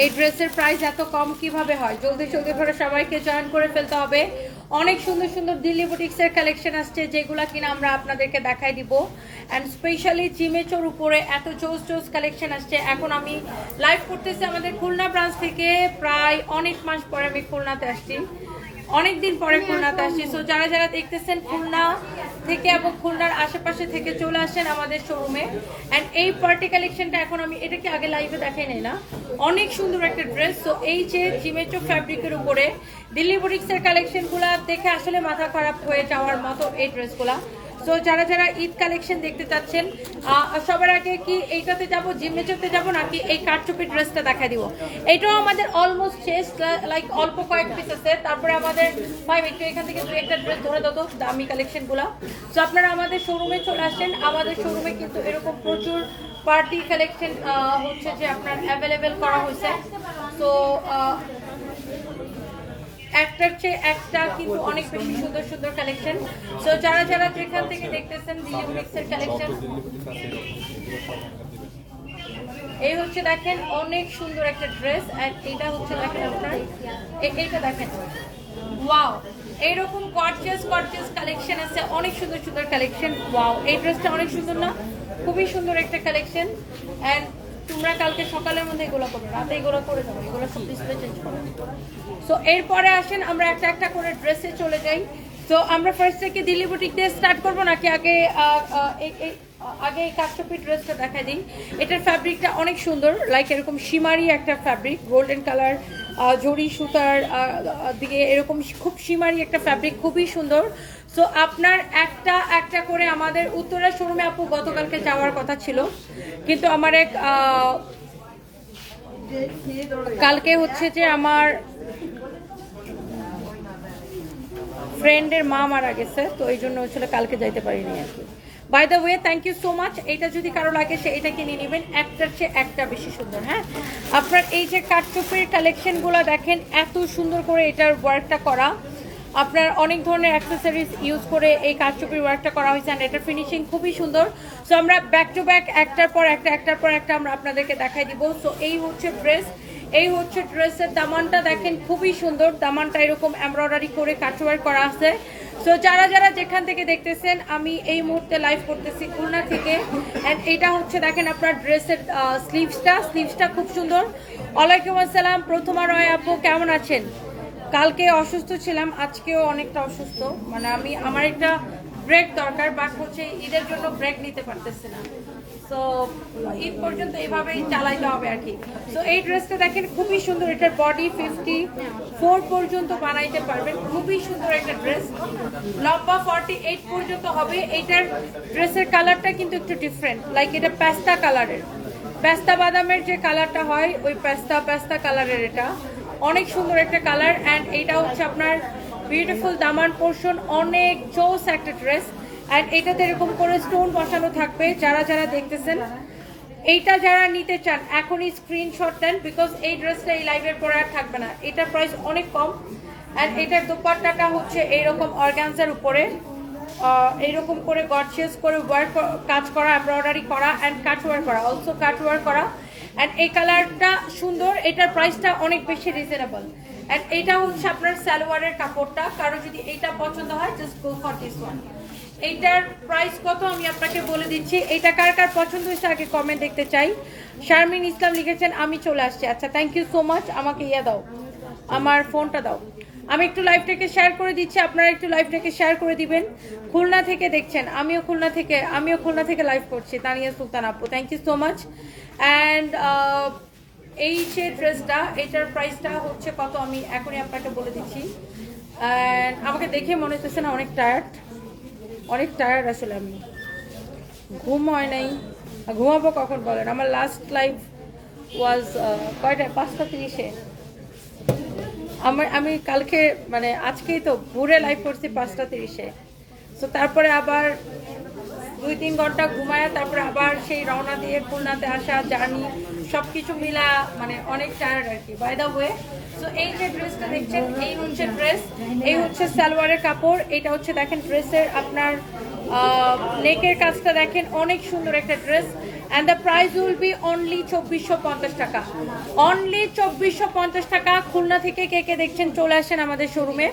এই ড্রেসের প্রাইস এত কম কিভাবে হয়? জলদি জলদি করে সবাইকে জয়েন করে ফেলতে হবে। অনেক সুন্দর সুন্দর দিল্লি বুটিক্সের কালেকশন আসছে, যেগুলো কিনা আমরা আপনাদেরকে দেখাই দিব। অ্যান্ড স্পেশালি জিমেচোর উপরে এত জোস জোস কালেকশন আসছে। এখন আমি লাইভ করতেছি আমাদের খুলনা ব্রাঞ্চ থেকে, প্রায় অনেক মাস পরে আমি খুলনাতে আসছি, অনেক দিন পরে খুলনাতে আসছি। সো যারা যারা দেখতেছেন খুলনা থেকে এবং খুলনার আশেপাশে থেকে চলে আসেন আমাদের শোরুমে। অ্যান্ড এই পার্টি কালেকশনটা এখন আমি এটাকে আগে লাইভে দেখাই নাই না, অনেক সুন্দর একটা ড্রেস। সো এই যে জিমেচো ফ্যাব্রিকের উপরে দিল্লি বুটিক্সের কালেকশনগুলো দেখে আসলে মাথা খারাপ হয়ে যাওয়ার মতো এই ড্রেসগুলা। সো যারা যারা ঈদ কালেকশন দেখতে চাচ্ছেন, সবার আগে কি এইটাতে যাব, জিমেচোতে যাব, নাকি এই কারচুপি ড্রেসটা দেখা দিব? এটাও আমাদের অলমোস্ট শেষ, লাইক অল্প কয়েক পিস আছে। তারপরে আমাদের ভাই একটু এখান থেকে দু একটা ড্রেস ধরে দাও দামি কালেকশনগুলো। সো আপনারা আমাদের শোরুমে চলে আসেন। আমাদের শোরুমে কিন্তু এরকম প্রচুর পার্টি কালেকশন হচ্ছে যে আপনার অ্যাভেলেবেল করা হয়েছে। তো একটার চেয়ে একটা কিন্তু অনেক বেশি সুন্দর সুন্দর কালেকশন। সো যারা যারা যেখান থেকে দেখতেছেন দিল্লি বুটিক্সের কালেকশন, এই হচ্ছে দেখেন অনেক সুন্দর একটা ড্রেস। এন্ড এটা হচ্ছে দেখেন আপনার এইটা দেখেন, ওয়াও, এইরকম গর্জিয়াস গর্জিয়াস কালেকশন আছে, অনেক সুন্দর সুন্দর কালেকশন। ওয়াও, এই ড্রেসটা অনেক সুন্দর না? খুবই সুন্দর একটা কালেকশন। এন্ড তোমরা কালকে সকালের মধ্যে এগুলো করবে, রাতে এগুলো করে দেবো, এগুলো সব ডিসপ্লে চেঞ্জ করো। সো এরপরে আসেন আমরা একটা একটা করে ড্রেসে চলে যাই। তো আমরা ফার্স্ট থেকে দিল্লি বুটিক দিয়ে স্টার্ট করবো, নাকি আগে আগে এই কারচুপি ড্রেসটা দেখা দিই? এটার ফ্যাব্রিকটা অনেক সুন্দর, লাইক এরকম শিমারি একটা ফ্যাব্রিক, গোল্ডেন কালার জড়ি সুতার দিকে এরকম খুব শিমারি একটা ফ্যাব্রিক, খুবই সুন্দর। সো আপনার একটা একটা করে আমাদের উত্তরা শোরুমে আপু গতকালকে যাওয়ার কথা ছিল, কিন্তু আমার এক কালকে হচ্ছে যে আমার ফ্রেন্ডের মা মারা গেছে, তো এই জন্য হচ্ছিল কালকে যাইতে পারিনি আর কি। By the way, thank you so much. এটা যদি কারো লাগে সে এটা কিনে নেবেন, একটার চেয়ে একটা বেশি সুন্দর। হ্যাঁ, আপনার এই যে কারচুপির কালেকশনগুলো দেখেন, এত সুন্দর করে এটার ওয়ার্কটা করা, আপনার অনেক ধরনের অ্যাক্সেসরিজ ইউজ করে এই কারচুপির ওয়ার্কটা করা হয়েছে। অ্যান্ড এটার ফিনিশিং খুবই সুন্দর। সো আমরা ব্যাক টু ব্যাক একটার পর একটা একটার পর একটা আমরা আপনাদেরকে দেখাই দিব। সো এই হচ্ছে ড্রেস, এই হচ্ছে ড্রেসের দামানটা দেখেন, খুবই সুন্দর। দামানটা এরকম এমব্রয়ডারি করে কাটওয়ার্ক করা আছে। সো যারা যারা যেখান থেকে দেখতেছেন, আমি এই মুহূর্তে লাইভ করতেছি খুলনা থেকে। অ্যান্ড এটা হচ্ছে দেখেন আপনার ড্রেসের স্লিভসটা খুব সুন্দর। ওয়ালাইকুম আসসালাম প্রথমা রয় আপু, কেমন আছেন? কালকে অসুস্থ ছিলাম, আজকেও অনেকটা অসুস্থ, মানে আমার একটা ব্রেক দরকার, বাট হচ্ছে ঈদের জন্য ব্রেক নিতে পারতেছে না। সো ঈদ পর্যন্ত এইভাবেই চালাইতে হবে আর কি। সো এই ড্রেসটা দেখেন খুবই সুন্দর, এটার বডি 54 পর্যন্ত বানাইতে পারবেন, খুবই সুন্দর একটা ড্রেস। লম্বা 48 পর্যন্ত হবে। এইটার ড্রেসের কালারটা কিন্তু একটু ডিফারেন্ট, লাইক এটা পেস্তা কালারের, পেস্তা বাদামের যে কালারটা হয় ওই পেস্তা কালারের, এটা অনেক সুন্দর একটা কালার। অ্যান্ড এইটা হচ্ছে আপনার বিউটিফুল দামান পোর্শন, অনেক চোস একটা ড্রেস। অ্যান্ড এটাতে এরকম করে স্টোন বসানো থাকবে। যারা যারা দেখতেছেন এইটা যারা নিতে চান এখনই স্ক্রিনশট দেন, বিকজ এই ড্রেসটা এই লাইভের পরে আর থাকবে না, এটার প্রাইস অনেক কম। অ্যান্ড এটার দোপাট্টাটা হচ্ছে এইরকম অর্গানজার উপরে এইরকম করে গর্জিয়াস করে ওয়ার্ক কাজ করা, এমব্রয়ডারি করা অ্যান্ড কাটওয়ার্ক করা, অলসো কাটওয়ার্ক করা। অ্যান্ড এই কালারটা সুন্দর, এটার প্রাইসটা অনেক বেশি রিজনেবল। অ্যান্ড এটা হচ্ছে আপনার সালোয়ারের কাপড়টা, কারো যদি এইটা পছন্দ হয় just go for this one. এইটার প্রাইস কত আমি আপনাকে বলে দিচ্ছি। এইটা কার কার পছন্দ হয়েছে আগে কমেন্ট দেখতে চাই। শারমিন ইসলাম লিখেছেন আমি চলে আসছি। আচ্ছা, থ্যাংক ইউ সো মাচ। আমাকে দাও, আমার ফোনটা দাও, আমি একটু লাইভটাকে শেয়ার করে দিচ্ছি, আপনারা একটু লাইভটাকে শেয়ার করে দিবেন। খুলনা থেকে দেখছেন, আমিও খুলনা থেকে লাইভ করছি। তানিয়া সুলতান আপু, thank you so much. And এই যে ড্রেসটা, এটার প্রাইসটা হচ্ছে কত আমি এখনই আপনাকে বলে দিচ্ছি। অ্যান্ড আমাকে দেখে মনে হচ্ছে না অনেক টায়ার্ড আসলে, আমি ঘুম হয় নাই। ঘুমাবো কখন বলেন? আমার লাস্ট লাইভ ওয়াজ কয়টায়? 5:30-এ। আমি কালকে মানে আজকেই তো ভোরে লাইভ করছি 5:30-এ। সো তারপরে আবার 2-3 ঘন্টা ঘুমায়, তারপরে আবার সেই রওনা দিয়ে খুলনাতে আসা, জার্নি, সব কিছু মিলা মানে অনেক টায়ার্ড আর কি। বাই দ্য ওয়ে, সো এই যে ড্রেসটা দেখছেন, এই হচ্ছে ড্রেস, এই হচ্ছে সালোয়ারের কাপড়। এটা হচ্ছে দেখেন ড্রেসের আপনার নেকের কাজটা দেখেন, অনেক সুন্দর একটা dress. and the price will be only 2450 টাকা, only 2450 টাকা। খুলনা থেকে কে কে দেখছেন চলে আসেন আমাদের শোরুমে।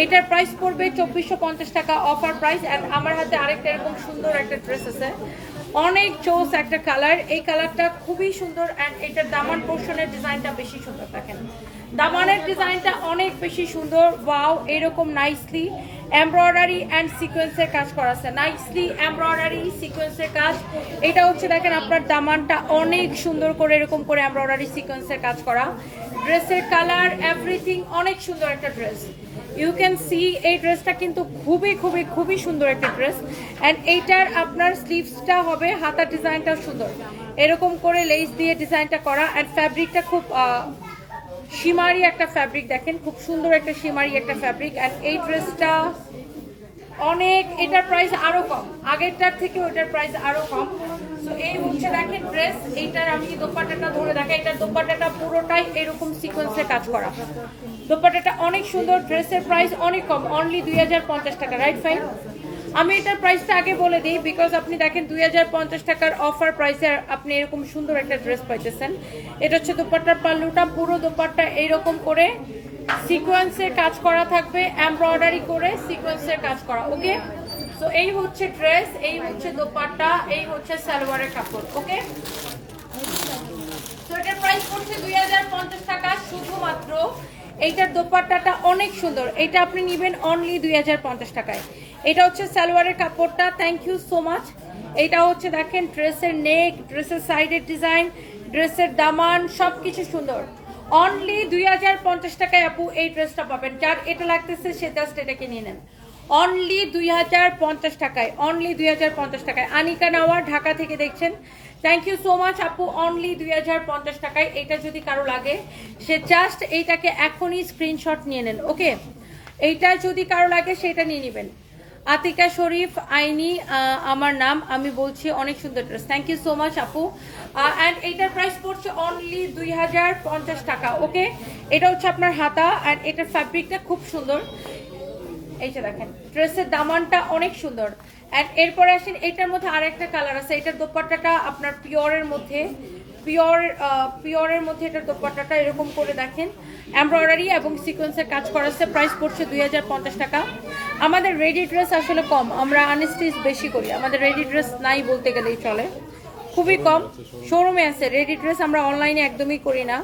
এটার প্রাইস পড়বে 2450 টাকা অফার প্রাইস। এন্ড আমার হাতে আরেকটা এরকম সুন্দর একটা ড্রেস আছে, অনেক চোস একটা কালার, এই কালারটা খুবই সুন্দর। এন্ড এটার দামান পোর্শনের ডিজাইনটা বেশি সুন্দর, দেখেন দামানের ডিজাইনটা অনেক বেশি সুন্দর। ওয়াও, এরকম নাইসলি এমব্রয়ডারি অ্যান্ড সিকোয়েন্সের কাজ করা আছে, নাইসলি এমব্রয়ডারি সিকোয়েন্সের কাজ। এটা হচ্ছে দেখেন আপনার দামানটা অনেক সুন্দর করে এরকম করে এমব্রয়ডারি সিকোয়েন্সের কাজ করা। ড্রেসের কালার এভরিথিং অনেক সুন্দর একটা ড্রেস। ইউ ক্যান সি এই ড্রেসটা কিন্তু খুবই খুবই খুবই সুন্দর একটা ড্রেস। অ্যান্ড এইটার আপনার স্লিভসটা হবে, হাতার ডিজাইনটাও সুন্দর, এরকম করে লেস দিয়ে ডিজাইনটা করা। অ্যান্ড ফ্যাব্রিকটা খুব শিমারি একটা ফ্যাব্রিক, দেখেন খুব সুন্দর একটা শিমারি একটা ফ্যাব্রিক। অ্যান্ড এই ড্রেসটা অনেক, এটার প্রাইস আরো কম, আগেরটার থেকে ওইটার প্রাইস আরো কম। তো এই হচ্ছে দেখেন ড্রেস। এইটার আমি দোপাট্টাটা ধরে দেখাই, এটার দোপাট্টাটা পুরোটাই এরকম সিকোয়েন্সে কাজ করা, দোপাট্টাটা অনেক সুন্দর। ড্রেসের প্রাইস অনেক কম, অনলি 2050 টাকা, রাইট ফাইন। আমি এটার প্রাইসটা আগে বলে দিই, বিকজ আপনি দেখেন 2050 টাকার অফার প্রাইসে আপনি এরকম সুন্দর একটা ড্রেস পাইতেছেন। এটা হচ্ছে দোপাট্টার পাল্লুটা, পুরো দোপাট্টা এইরকম করে সিকোয়েন্সের কাজ করা থাকবে, এমব্রয়ডারি করে সিকোয়েন্সের কাজ করা। ওকে, তো এই হচ্ছে ড্রেস, এই হচ্ছে দোপাট্টা, এই হচ্ছে সালোয়ারের কাপড়। ওকে, তো এটার প্রাইস পড়ছে 2050 টাকা শুধুমাত্র। এইটার দোপাট্টাটা অনেক সুন্দর, এটা আপনি নেবেন অনলি 2050 টাকায়। এটা হচ্ছে সালোয়ারের কাপড়টা। Thank you so much. এটা হচ্ছে দেখেন ড্রেসের নেক, ড্রেসের সাইডের ডিজাইন, ড্রেসের দামান সবকিছু সুন্দর। অনলি 2050 টাকায় আপু এই ড্রেসটা পাবেন। যার এটা লাগতেছে সে জাস্ট এটাকে নিয়ে নেন, অনলি 2050 টাকায়, অনলি 2050 টাকায়। আনিকা নাওয়ার ঢাকা থেকে দেখছেন, থ্যাংক ইউ সো মাচ আপু, অনলি 2050 টাকায়। এটা যদি কারো লাগে সে জাস্ট এইটাকে এখনই স্ক্রিনশট নিয়ে নেন। ওকে, এইটা যদি কারো লাগে সেটা নিয়ে নেবেন। আতিকা শরীফ আইনি আমার নাম, আমি বলছি অনেক সুন্দর dress. Thank you so much আপু। অ্যান্ড এইটার প্রাইস পড়ছে অনলি 2050 টাকা। ওকে, এটা হচ্ছে আপনার হাতা। অ্যান্ড এটার ফ্যাব্রিকটা খুব সুন্দর, এই যে দেখেন ড্রেসের দামানটা অনেক সুন্দর। অ্যান্ড এরপরে আসেন এটার মধ্যে আরেকটা কালার আছে, এটার দোপাট্টাটা আপনার পিওরের মধ্যে, পিওরের মধ্যে এটার দোপাট্টাটা এরকম করে দেখেন এমব্রয়ডারি এবং সিকোয়েন্সের কাজ করা আছে। প্রাইস পড়ছে 2050 টাকা। আমাদের রেডি ড্রেস আসলে কম, আমরা আনস্টিচ বেশি করি, আমাদের রেডি ড্রেস নাই বলতে গেলেই চলে, খুবই কম। শোরুমে আছে রেডি ড্রেস, আমরা অনলাইনে একদমই করি না,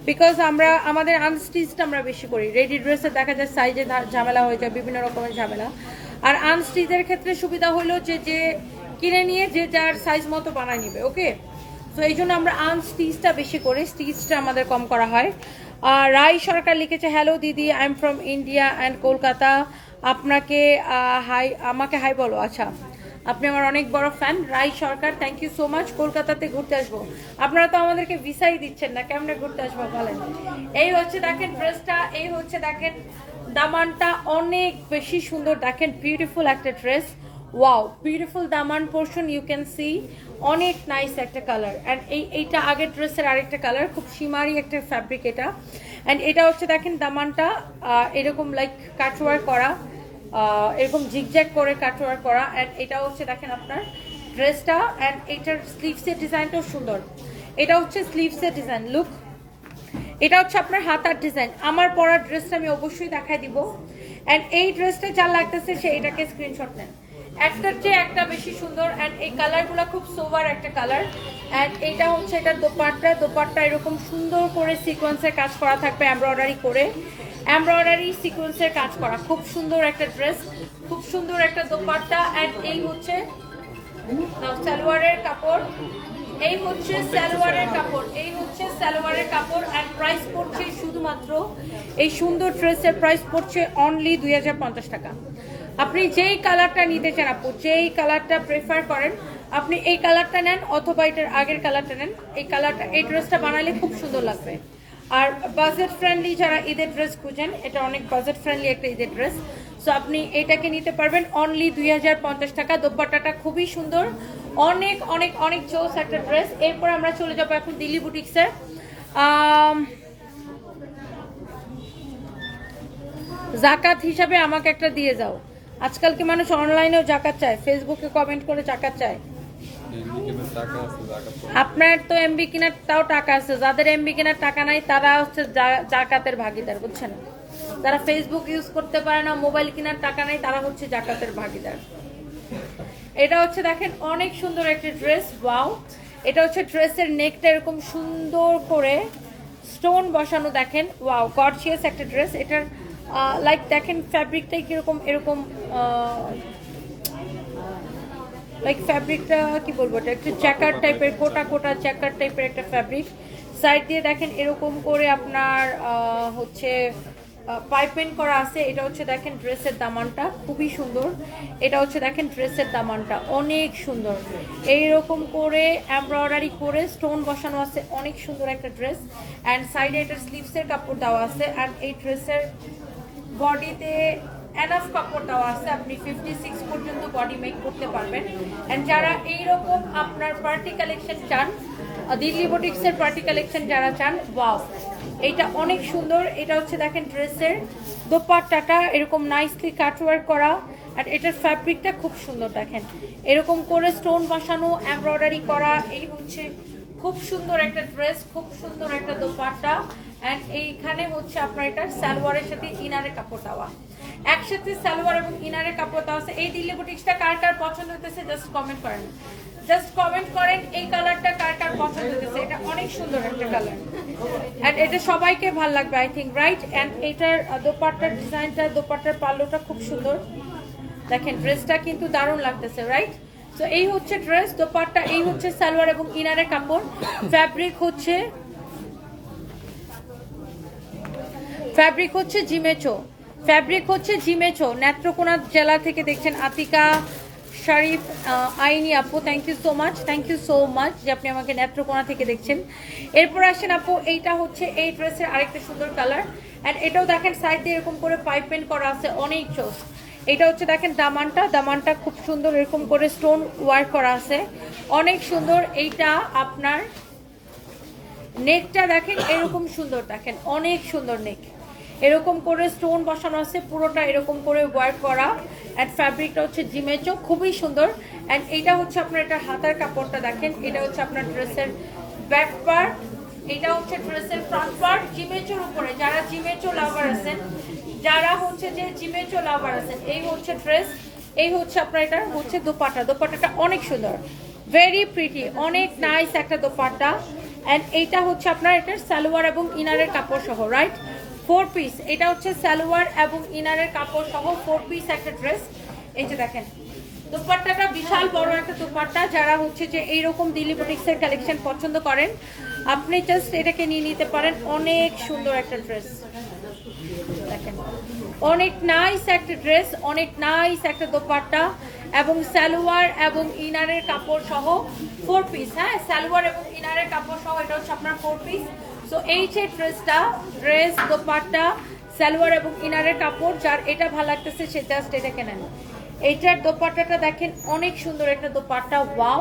বিকজ আমরা আমাদের আনস্টিচটা আমরা বেশি করি। রেডি ড্রেসে দেখা যায় সাইজে ঝামেলা হয়ে যায়, বিভিন্ন রকমের ঝামেলা। আর আনস্টিচের ক্ষেত্রে সুবিধা হলো যে কিনে নিয়ে যে যার সাইজ মতো বানায় নিবে। ওকে, তো এই জন্য আমরা আনস্টিচটা বেশি করি, স্টিচটা আমাদের কম করা হয়। রাই সরকার লিখেছে, হ্যালো দিদি, I am from India and Kolkata. আপনাকে হাই, আমাকে হাই বলো। আচ্ছা, আপনি আমার অনেক বড় fan, Rai Sarkar, thank you so much. কলকাতাতে ঘুরতে আসবো, আপনারা তো আমাদেরকে ভিসাই দিচ্ছেন না, কেমনে ঘুরতে আসবো বলেন। এই হচ্ছে দেখেন ড্রেসটা, এই হচ্ছে দেখেন দামানটা অনেক বেশি সুন্দর, দেখেন বিউটিফুল একটা dress. Wow, beautiful Daman portion, you can see, অনেক নাইস একটা কালার। অ্যান্ড এইটা আগের ড্রেসের আরেকটা কালার, খুব শিমারি একটা ফ্যাব্রিক এটা। অ্যান্ড এটা হচ্ছে দেখেন দামানটা এরকম লাইক কাটওয়ার্ক করা, এরকম জিগজ্যাগ করে কাটওয়ার্ক করা। অ্যান্ড এটা হচ্ছে দেখেন আপনার ড্রেসটা। অ্যান্ড এটার স্লিভসের ডিজাইনটাও সুন্দর, এটা হচ্ছে স্লিভসের ডিজাইন। লুক, এটা হচ্ছে আপনার হাতার ডিজাইন। আমার পরা ড্রেসটা আমি অবশ্যই দেখাই দিব। অ্যান্ড এই ড্রেসটা যা লাগতেছে সে এটাকে স্ক্রিনশট নেন, একটার চেয়ে একটা বেশি সুন্দর। অ্যান্ড এই কালারগুলো খুব সোভার একটা কালার। অ্যান্ড এইটা হচ্ছে এটার দোপাট্টা, দোপাট্টা এরকম সুন্দর করে সিকোয়েন্সের কাজ করা থাকবে, এমব্রয়ডারি করে, এমব্রয়ডারি সিকোয়েন্সের কাজ করা, খুব সুন্দর একটা ড্রেস, খুব সুন্দর একটা দোপাট্টা। অ্যান্ড এই হচ্ছে সালোয়ারের কাপড়, এই হচ্ছে সালোয়ারের কাপড়, এই হচ্ছে সালোয়ারের কাপড়। অ্যান্ড প্রাইস পড়ছে শুধুমাত্র এই সুন্দর ড্রেসের প্রাইস পড়ছে অনলি 2050 টাকা। আপনি যেই কালারটা নিতে চান আপু, যেই কালারটা প্রেফার করেন আপনি এই কালারটা নেন, অথবা এটার আগের কালারটা নেন। এই কালারটা, এই ড্রেসটা বানালে খুব সুন্দর লাগবে। আর বাজেট ফ্রেন্ডলি যারা ঈদের ড্রেস খুঁজেন, এটা অনেক বাজেট ফ্রেন্ডলি একটা ঈদের ড্রেস, সো আপনি এটাকে নিতে পারবেন অনলি 2050 টাকা। দোপাট্টাটা খুবই সুন্দর, অনেক অনেক অনেক চোস একটা ড্রেস। এরপর আমরা চলে যাবো এখন দিল্লি বুটিক্সের। জাকাত হিসাবে আমাকে একটা দিয়ে যাও। আজকাল কি মানুষ অনলাইনেও জাকাত চায়, ফেসবুকে কমেন্ট করে জাকাত চায়। আপনার তো এমবি কেনার তাও টাকা আছে, যাদের এমবি কেনার টাকা নাই তারা হচ্ছে জাকাতের ভাগিদার, বুঝছেন? যারা ফেসবুক ইউজ করতে পারে না, মোবাইল কেনার টাকা নাই, তারা হচ্ছে জাকাতের ভাগিদার। এটা হচ্ছে দেখেন অনেক সুন্দর একটা ড্রেস, ওয়াও। এটা হচ্ছে ড্রেসের নেকটা এরকম সুন্দর করে স্টোন বসানো, দেখেন ওয়াও, গর্জিয়াস একটা ড্রেস। এটার লাইক দেখেন ফ্যাব্রিকটাই কিরকম, এরকম লাইক ফ্যাব্রিকটা কি বলবো, এটা একটু জ্যাকার্ড টাইপের, কোটা কোটা জ্যাকার্ড টাইপের একটা ফ্যাব্রিক। সাইড দিয়ে দেখেন এরকম করে আপনার হচ্ছে পাইপিং করা আছে। এটা হচ্ছে দেখেন ড্রেসের দামানটা খুবই সুন্দর। এটা হচ্ছে দেখেন ড্রেসের দামানটা অনেক সুন্দর, এইরকম করে এমব্রয়ডারি করে স্টোন বসানো আছে, অনেক সুন্দর একটা ড্রেস। অ্যান্ড সাইডে এটার স্লিভসের কাপড় দেওয়া আছে। আর এই ড্রেসের বডিতে এনাফ কাপড় দেওয়া আছে, আপনি 56 পর্যন্ত বডি মেক করতে পারবেন। অ্যান্ড যারা এইরকম আপনার পার্টি কালেকশন চান, দিল্লি বুটিক্সের পার্টি কালেকশন যারা চান, ওয়াও এইটা অনেক সুন্দর। এটা হচ্ছে দেখেন ড্রেসের দোপাট্টাটা এরকম নাইসলি কাটওয়ার্ক করা, আর এটার ফ্যাব্রিকটা খুব সুন্দর, দেখেন এরকম করে স্টোন বসানো, এমব্রয়ডারি করা। এই হচ্ছে খুব সুন্দর একটা ড্রেস, খুব সুন্দর একটা দোপাট্টা। অ্যান্ড এইখানে হচ্ছে আপনার এটা সালোয়ারের সাথে ইনারের কাপড় দেওয়া, একসাথে সালোয়ার এবং ইনারের কাপড় দেওয়া আছে। এই দিল্লি বুটিক্সটা কার কার পছন্দ হতেছে জাস্ট কমেন্ট করেন, জাস্ট কমেন্ট করেন এই কালারটা কার কার পছন্দ হতেছে। এটা অনেক সুন্দর একটা কালার, অ্যান্ড এটা সবাইকে ভালো লাগবে আই থিঙ্ক, রাইট? অ্যান্ড এটার দোপাট্টার ডিজাইনটা, দোপাট্টার পাল্লুটা খুব সুন্দর, দেখেন ড্রেসটা কিন্তু দারুণ লাগতেছে, রাইট? তো এই হচ্ছে ড্রেস, দোপাট্টা, এই হচ্ছে সালোয়ার এবং ইনারের কাপড়। ফ্যাব্রিক হচ্ছে জিমেচো, ফ্যাব্রিক হচ্ছে জিমেচো। নেত্রকোনা জেলা থেকে দেখছেন আতিকা শরীফ আইনি আপু, thank you so much, thank you so much যে আপনি আমাকে নেত্রকোনা থেকে দেখছেন। এরপর আসেন আপু, এইটা হচ্ছে এই ড্রেসের আরেকটা সুন্দর কালার। অ্যান্ড এটাও দেখেন সাইড দিয়ে এরকম করে পাইপিং করা আছে, অনেক চোস। এটা হচ্ছে দেখেন দামানটা খুব সুন্দর, এরকম করে স্টোন ওয়ার্ক করা আছে, অনেক সুন্দর। এইটা আপনার নেকটা দেখেন এরকম সুন্দর, দেখেন অনেক সুন্দর নেক, এরকম করে স্টোন বসানো আছে, পুরোটা এরকম করে ওয়ার্ক করা। অ্যান্ড ফ্যাব্রিকটা হচ্ছে জিমেচো, খুবই সুন্দর। অ্যান্ড এইটা হচ্ছে আপনার এটা হাতার কাপড়টা, দেখেন এটা হচ্ছে আপনার ড্রেসের ব্যাক পার্ট, এটা হচ্ছে ড্রেসের ফ্রন্ট পার্ট। জিমেচোর উপরে যারা জিমেচো লাভার আছেন, যারা হচ্ছে যে জিমেচো লাভার আছেন, এই হচ্ছে ড্রেস, এই হচ্ছে আপনার এটা হচ্ছে দোপাট্টাটা অনেক সুন্দর, ভেরি প্রিটি, অনেক নাইস একটা দোপাট্টা। অ্যান্ড এইটা হচ্ছে আপনার এটার সালোয়ার এবং ইনারের কাপড় সহ, রাইট? 4 পিস, এটা হচ্ছে সালোয়ার এবং ইনারের কাপড় সহ 4 পিস একটা ড্রেস। এই যে দেখেন দোপাট্টাটা বিশাল বড় একটা দোপাট্টা। যারা হচ্ছে যে এইরকম দিল্লি বুটিক্সের কালেকশন পছন্দ করেন, আপনি জাস্ট এটাকে নিয়ে নিতে পারেন, অনেক সুন্দর একটা ড্রেস, দেখেন অনেক নাইস একটা ড্রেস, অনেক নাইস একটা দোপাট্টা এবং সালোয়ার এবং ইনারের কাপড় সহ 4 পিস। হ্যাঁ, সালোয়ার এবং ইনারের কাপড় সহ এটা হচ্ছে আপনার 4 পিস। সো এই যে ড্রেসটা, ড্রেস, দোপাট্টা, সালোয়ার এবং ইনারের কাপড়, যার এটা ভালো লাগতেছে সে জাস্ট এটা কেনেন। এইটার দোপাট্টাটা দেখেন অনেক সুন্দর একটা দোপাট্টা, ওয়াও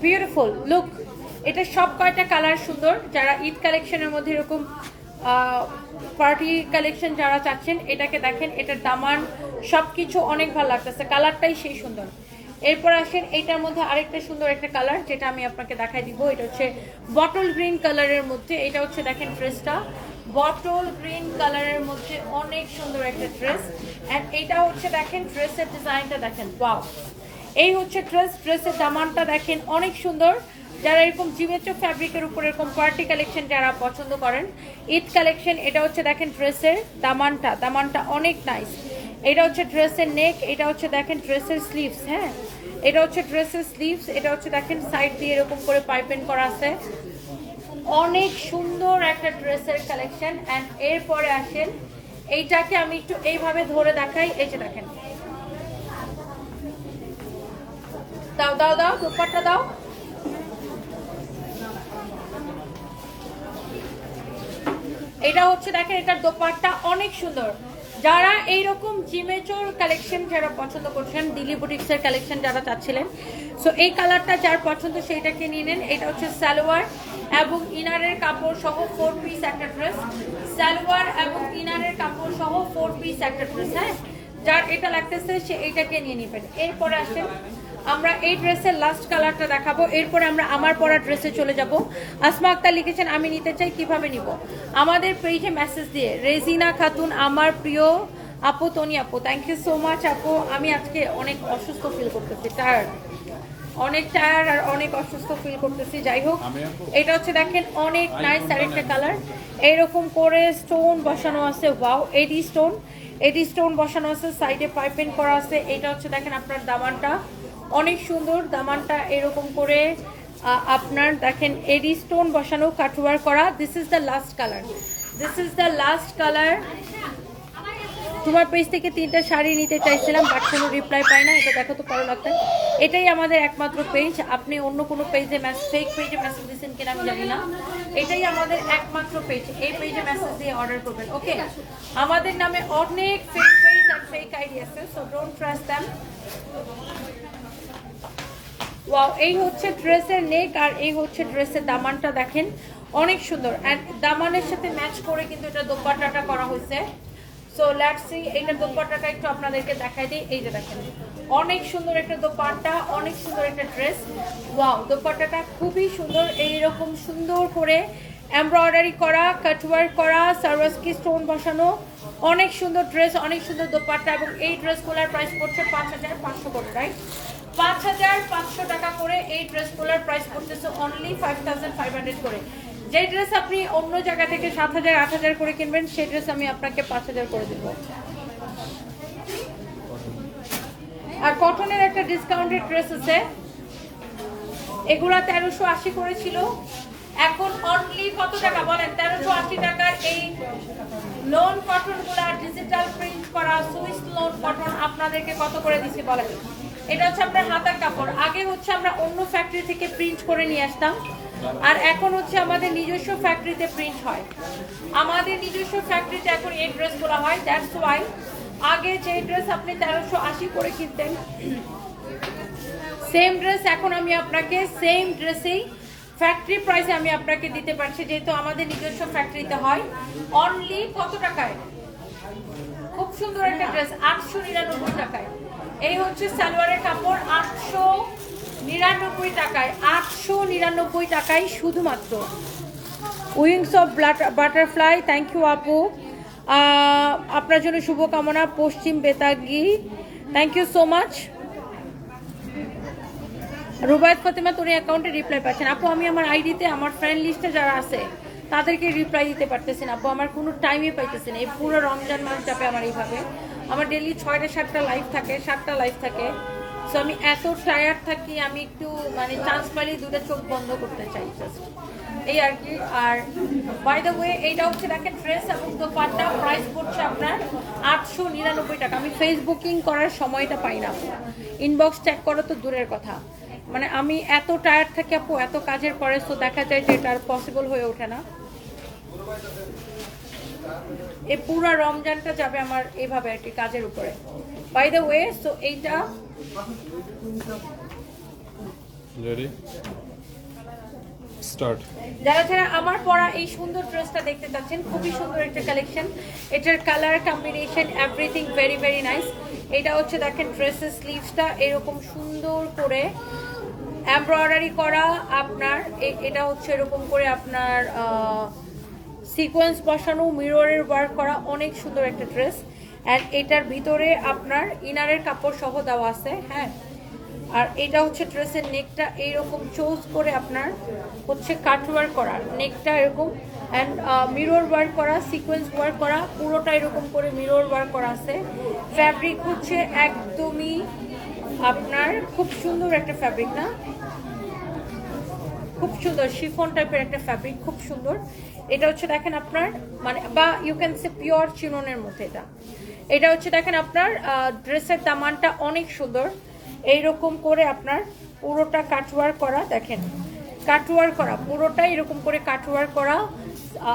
বিউটিফুল লুক। এটা সব কয়টা কালার সুন্দর। যারা ঈদ কালেকশনের মধ্যে এরকম পার্টি কালেকশন যারা চাচ্ছেন, এটাকে দেখেন, এটার দামান সবকিছু অনেক ভালো লাগতেছে, কালারটাই সেই সুন্দর। এরপর আসেন এইটার মধ্যে আরেকটা সুন্দর একটা কালার, যেটা আমি আপনাকে দেখাই দিব। এটা হচ্ছে বটল গ্রিন কালারের মধ্যে, এটা হচ্ছে দেখেন ড্রেসটা বটল গ্রিন কালারের মধ্যে অনেক সুন্দর একটা ড্রেস। অ্যান্ড এইটা হচ্ছে দেখেন ড্রেসের ডিজাইনটা দেখেন, ওয়াও। এই হচ্ছে ড্রেসের দামানটা দেখেন অনেক সুন্দর। যারা এরকম জিমেচো ফ্যাব্রিকের উপর এরকম পার্টি কালেকশন যারা পছন্দ করেন, ঈদ কালেকশন, এটা হচ্ছে দেখেন ড্রেসের দামানটা অনেক নাইস। এটা হচ্ছে ড্রেসের নেক, এটা হচ্ছে দেখেন ড্রেসের স্লিভস। হ্যাঁ, এটা হচ্ছে ড্রেসের স্লিভস, এটা হচ্ছে দেখেন সাইড দিয়ে এরকম করে পাইপিং করা আছে, অনেক সুন্দর একটা ড্রেসের কালেকশন। অ্যান্ড এরপরে আসেন এইটাকে আমি একটু এইভাবে ধরে দেখাই, এই যে দেখেন, দাও দাও দাও দোপাট্টা দাও। এটা হচ্ছে দেখেন এটার দোপাট্টা অনেক সুন্দর। যারা এইরকম জিমেচোর কালেকশন যারা পছন্দ করছেন, দিল্লি বুটিক্সের কালেকশন যারা চাচ্ছিলেন, সো এই কালারটা যার পছন্দ সেইটাকে নিয়ে নেন। এটা হচ্ছে সালোয়ার এবং ইনারের কাপড় সহ 4 পিস একটা ড্রেস, সালোয়ার এবং ইনারের কাপড় সহ 4 পিস একটা ড্রেস। হ্যাঁ, যার এটা লাগতেছে সে এইটাকে নিয়ে নেবেন। এরপরে আসেন আমরা এই ড্রেসের লাস্ট কালারটা দেখাবো, এরপরে আমরা আমার পরা ড্রেসে চলে যাব। আসমা আক্তার লিখেছেন আমি নিতে চাই, কিভাবে নিব? আমাদের পেজে মেসেজ দিয়ে। রেজিনা খাতুন আমার প্রিয় আপু, তনি আপু, থ্যাংক ইউ সো মাচ আপু। আমি আজকে অনেক অসুস্থ ফিল করতেছি, অনেক টায়ার্ড আর অনেক অসুস্থ ফিল করতেছি। যাই হোক, এটা হচ্ছে দেখেন অনেক নাইস আরেকটা কালার, এইরকম করে স্টোন বসানো আছে। ওয়াও, এডি স্টোন বসানো আছে, সাইডে পাইপিং করা আছে। এটা হচ্ছে দেখেন আপনার দামানটা অনেক সুন্দর, দামানটা এরকম করে আপনার দেখেন এডি স্টোন বসানো, কাটওয়ার করা। This is the last colour. তোমার পেজ থেকে 3টা শাড়ি নিতে চাইছিলাম, বাট কোনো রিপ্লাই পাই না। এটা দেখো তো কারো লাগতে, এটাই আমাদের একমাত্র পেজ। আপনি অন্য কোনো পেজে ফেক পেজে মেসেজ দিয়েছেন কিনা আমি জানি না, এটাই আমাদের একমাত্র পেজ। এই পেজে মেসেজ দিয়ে অর্ডার করবেন, ওকে? আমাদের নামে অনেক ফেক পেজ আর ফেক আইডি আছে, so don't trust them. Wow, এই হচ্ছে ড্রেসের নেক আর এই হচ্ছে ড্রেসের দামানটা দেখেন অনেক সুন্দর। অ্যান্ড দামানের সাথে ম্যাচ করে কিন্তু এটা দোপাট্টাটা করা হয়েছে। সো লেটস সি, এইটা দোপাট্টাটা একটু আপনাদেরকে দেখাই দিই। এই যে দেখেন অনেক সুন্দর একটা দোপাট্টা, অনেক সুন্দর একটা ড্রেস। ওয়াও, দোপাট্টাটা খুবই সুন্দর, এইরকম সুন্দর করে এমব্রয়ডারি করা, কাটওয়ার্ক করা, সার্ভাসকি স্টোন বসানো, অনেক সুন্দর ড্রেস, অনেক সুন্দর দোপাট্টা। এবং এই ড্রেসগুলোর প্রাইস পড়ছে 5500 করে, রাইট? 5500 টাকা করে এই ড্রেসগুলোর প্রাইস পড়তেছে অনলি 5500 করে। যে ড্রেস আপনি অন্য জায়গা থেকে 7000 8000 করে কিনবেন, সেই ড্রেস আমি আপনাকে 5000 করে দেব। আর কটনের একটা ডিসকাউন্টেড ড্রেস আছে, এগুলা 1380 করে ছিল, এখন অনলি কত টাকা বলেন? 1380 টাকার এই লোন কটন গুলা ডিজিটাল প্রিন্ট করা সুইস লোন কটন আপনাদেরকে কত করে দিছি বলেন? এটা হচ্ছে আপনার হাতার কাপড়। আগে হচ্ছে আমরা অন্য ফ্যাক্টরি থেকে প্রিন্ট করে নিয়ে আসতাম, আর এখন হচ্ছে আমাদের নিজস্ব ফ্যাক্টরিতে প্রিন্ট হয়। আমাদের নিজস্ব ফ্যাক্টরিতে এখন এই ড্রেসগুলো হয়। দ্যাটস ওয়াই আগে যে ড্রেস আপনি 1380 করে কিনতেন, সেম ড্রেস এখন আমি আপনাকে সেম ড্রেসেই ফ্যাক্টরি প্রাইসে আমি আপনাকে দিতে পারছি, যেহেতু আমাদের নিজস্ব ফ্যাক্টরিতে হয়। অনলি কত টাকায়? খুব সুন্দর একটা ড্রেস 899 টাকায়। এই হচ্ছে সালোয়ারের কাপড়, 899 টাকায়, 899 টাকায় শুধুমাত্র। Wings of butterfly, thank you আপু, আপনার জন্য শুভকামনা। Paschim Betagi, thank you so much. Rubayat Fatema, তোর অ্যাকাউন্টে রিপ্লাই পাচ্ছেন আপু? আমি আমার আইডিতে আমার ফ্রেন্ড লিস্টে যারা আছে তাদেরকে রিপ্লাই দিতে পারতেছি না আপু, আমার কোনো টাইমে পাইতেছি না। এই পুরো রমজান মাস যাবে আমার এইভাবে, আমার ডেলি 6টা 7টা লাইভ থাকে, 7টা লাইভ থাকে। সো আমি এত টায়ার্ড থাকি, আমি একটু মানে চান্স পাইলে 2টা চোখ বন্ধ করতে চাই, জাস্ট এই আর কি। আর বাই দ্য ওয়ে, এইটা হচ্ছে দেখেন ড্রেস এবং দোপাট্টা, প্রাইস পড়ছে আপনার 899 টাকা। আমি ফেসবুকিং করার সময়টা পাই না আপু, ইনবক্স চেক করো তো দূরের কথা। মানে আমি এত টায়ার্ড থাকি আপু, এত কাজের পরে, তো দেখা যায় যে এটা আর পসিবল হয়ে ওঠে না। এই পুরো রমজানটা যাবে আমার এইভাবে আর কি কাজের উপরে। বাই দ্য ওয়ে, সো এইটা স্টার্ট। যারা আমার পরা এই সুন্দর ড্রেসটা দেখতে চাচ্ছেন, খুবই সুন্দর একটা কালেকশন, এটার colour combination everything very very nice. এটা হচ্ছে দেখেন ড্রেসের স্লিভসটা এরকম সুন্দর করে এমব্রয়ডারি করা আপনার, এটা হচ্ছে এরকম করে আপনার সিকোয়েন্স বসানো, মিররের ওয়ার্ক করা, অনেক সুন্দর একটা ড্রেস। অ্যান্ড এটার ভিতরে আপনার ইনারের কাপড় সহ দেওয়া আছে, হ্যাঁ। আর এটা হচ্ছে ড্রেসের নেকটা এইরকম চোজ করে আপনার হচ্ছে কাটওয়ার্ক করা, নেকটা এরকম অ্যান্ড মিরর ওয়ার্ক করা, সিকোয়েন্স ওয়ার্ক করা, পুরোটা এরকম করে মিরর ওয়ার্ক করা আছে। ফ্যাব্রিক হচ্ছে একদমই আপনার খুব সুন্দর একটা ফ্যাব্রিক, না খুব সুন্দর শিফন টাইপের একটা ফ্যাব্রিক, খুব সুন্দর। এটা হচ্ছে দেখেন আপনার মানে বা ইউ ক্যান সে পিওর চিননের মধ্যে এটা হচ্ছে দেখেন আপনার ড্রেসের দামানটা অনেক সুন্দর, এইরকম করে আপনার পুরোটা কাটওয়ার্ক করা, দেখেন কাটওয়ার্ক করা পুরোটা এরকম করে কাটওয়ার্ক করা,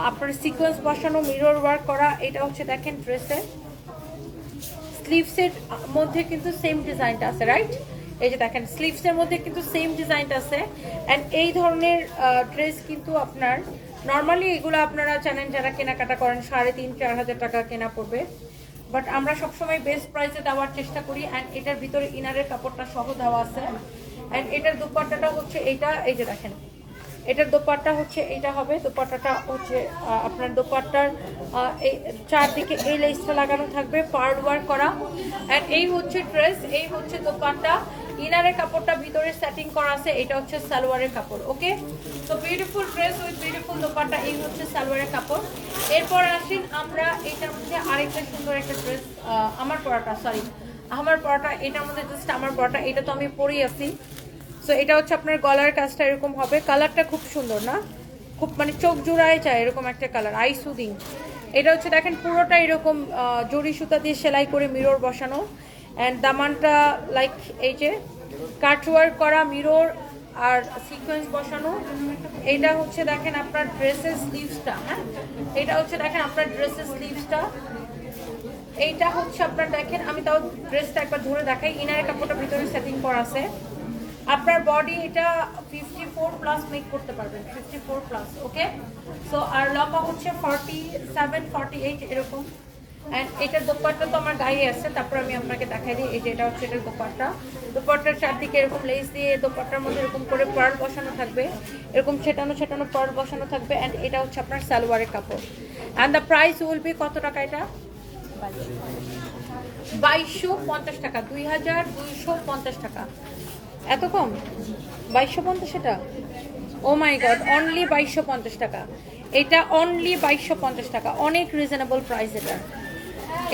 আপনার সিকোয়েন্স বসানো, মিরর ওয়ার্ক করা। এটা হচ্ছে দেখেন ড্রেসের স্লিভসের মধ্যে কিন্তু সেম ডিজাইনটা আছে, রাইট? এই যে দেখেন স্লিভসের মধ্যে কিন্তু সেম ডিজাইনটা আছে। অ্যান্ড এই ধরনের ড্রেস কিন্তু আপনার নর্মালি এগুলো আপনারা জানেন যারা কেনাকাটা করেন 3500-4000 টাকা কেনা পড়বে, বাট আমরা সবসময় বেস্ট প্রাইসে দেওয়ার চেষ্টা করি। অ্যান্ড এটার ভিতরে ইনারের কাপড়টা সহ দেওয়া আছে। অ্যান্ড এটার দোপাট্টাটা হচ্ছে এইটা, এই যে দেখেন এটার দোপাট্টা হচ্ছে এইটা হবে। দোপাট্টাটা হচ্ছে আপনার দোপাট্টার এই চারদিকে এই লেসটা লাগানো থাকবে, পার্ল ওয়ার্ক করা। অ্যান্ড এই হচ্ছে ড্রেস, এই হচ্ছে দোপাট্টা, ইনারের কাপড়টা ভিতরে সেটিং করা আছে। এটা হচ্ছে সালোয়ারের কাপড়। ওকে, তো beautiful dress with beautiful dupatta, এই হচ্ছে সালোয়ারের কাপড়। এরপর আসেন আমরা এটার মধ্যে আরেকটা সুন্দর একটা ড্রেস, আমার পরাটা, এটার মধ্যে জাস্ট আমার পরাটা, এটা তো আমি পরেই আছি। সো এটা হচ্ছে আপনার গলার কাজটা এরকম হবে। কালারটা খুব সুন্দর না, খুব মানে চোখ জুড়ায় যায় এরকম একটা কালার, আই সুদিং। এটা হচ্ছে দেখেন পুরোটা এরকম জরি সুতা দিয়ে সেলাই করে মিরর বসানো। অ্যান্ড দামানটা লাইক এই যে কাটওয়ার্ক করা মিরর আর সিকোয়েন্স বসানো। এটা হচ্ছে দেখেন আপনার ড্রেসের স্লিভসটা, হ্যাঁ এটা হচ্ছে দেখেন আপনার ড্রেসের স্লিভসটা। এইটা হচ্ছে আপনার দেখেন, আমি তাও ড্রেসটা একবার ধরে দেখাই। ইনারের কাপড়টা ভিতরে সেটিং করা আছে। আপনার বডি এটা 54 প্লাস মেক করতে পারবেন, 54 প্লাস। ওকে, সো আর লম্বা হচ্ছে 47 48 এরকম। অ্যান্ড এটার দোপাট্টা তো আমার গায়ে আছে, তারপর আমি আপনাকে দেখাই দিই। এই যে এটা হচ্ছে এটার দোপাট্টা। দোপাট্টার চারদিকে এরকম লেস দিয়ে দোপাট্টার মধ্যে এরকম করে পার্ল বসানো থাকবে, এরকম ছেটানো ছেটানো পার্ল বসানো থাকবে। অ্যান্ড এটা হচ্ছে আপনার সালোয়ারের কাপড়। And the price will be কত টাকা? এটা 2250 টাকা, 2250 টাকা। এত কম? 2250 এটা? ও মাই গড, অনলি 2250 টাকা। এটা অনলি 2250 টাকা, অনেক রিজনেবল প্রাইস।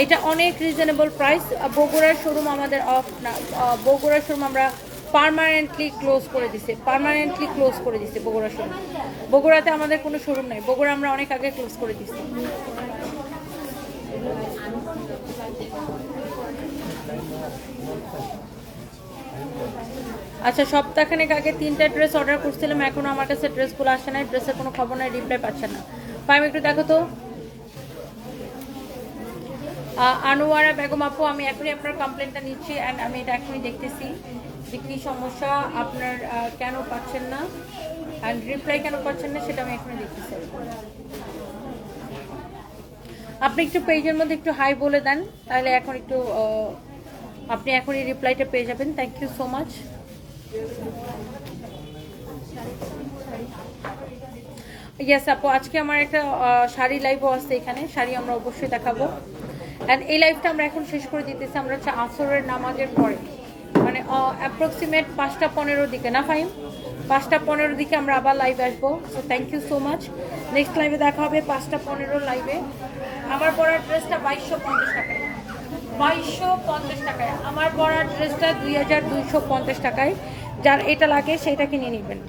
এটা অনেক রিজনেবল প্রাইস। বগুড়ার শোরুম আমাদের অফ না, বগুড়ার শোরুম আমরা পার্মানেন্টলি ক্লোজ করে দিছি, বগুড়া শোরুম। বগুড়াতে আমাদের কোনো শোরুম নাই, বগুড়া আমরা অনেক আগে ক্লোজ করে দিছি। আচ্ছা, সপ্তাহখানেক আগে 3টা ড্রেস অর্ডার করছিলাম, এখনো আমার কাছে ড্রেসগুলো আসে নাই, ড্রেসের কোনো খবর নাই, রিপ্লাই পাচ্ছে না। পাইম একটু দেখো তো। আনোয়ারা বেগম আপু, আমি এখনই আপনার কমপ্লেনটা নিচ্ছি। অ্যান্ড আমি এটা এখনই দেখতেছি যে কী সমস্যা আপনার, কেন পাচ্ছেন না অ্যান্ড রিপ্লাই কেন পাচ্ছেন না, সেটা আমি এখনই দেখতেছি। আপনি একটু পেজের মধ্যে একটু হাই বলে দেন, তাহলে এখন একটু আপনি এখনই রিপ্লাইটা পেয়ে যাবেন। Thank you so much. Yes আপু, আজকে আমার একটা শাড়ি লাইভও আছে এখানে, শাড়ি আমরা অবশ্যই দেখাবো। অ্যান্ড এই লাইভটা আমরা এখন শেষ করে দিতেছি, আমরা হচ্ছে আসরের নামাজের পরে, মানে অ্যাপ্রক্সিমেট 5টা 15 দিকে না ফাইম, 5টা 15 দিকে আমরা আবার লাইভে আসবো। So thank you so much. Next লাইভে দেখা হবে 5টা 15 লাইভে। আমার পরার ড্রেসটা 2250 টাকায়, 2250 টাকায় আমার পরার ড্রেসটা 2250 টাকায়। যার এটা লাগে সেটা কিনে নেবেন।